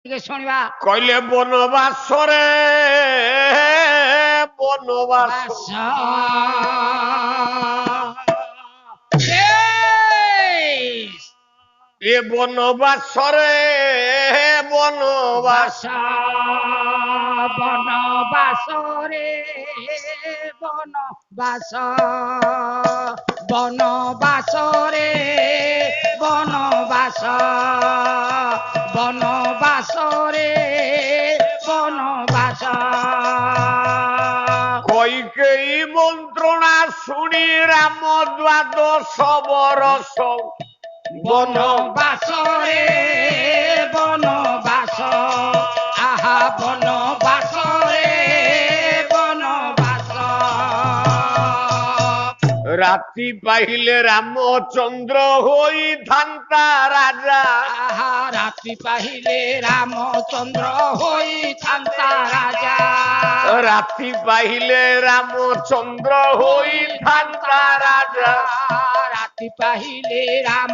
শুনিবা কইলে বনবাসরে বনবাস এ বনবাসরে বনবাস বনবাসরে বনবাস বনবাসরে বনবাস বনবাসরে বনবাস কইকেই মন্ত্রণা শুনি রাম দ্বাদশ বরস বনবাসরে বনবাস আহা বনবাসরে বনবাস রাত্রি পাইলে রামচন্দ্র হই থান্তা রাজা আহা রাত্রি পাহিলে রামচন্দ্র হই থান্তা রাজা রাত্রি পাইলে রামচন্দ্র হই থান্তা রাজা রাত্রি পাহিলে রাম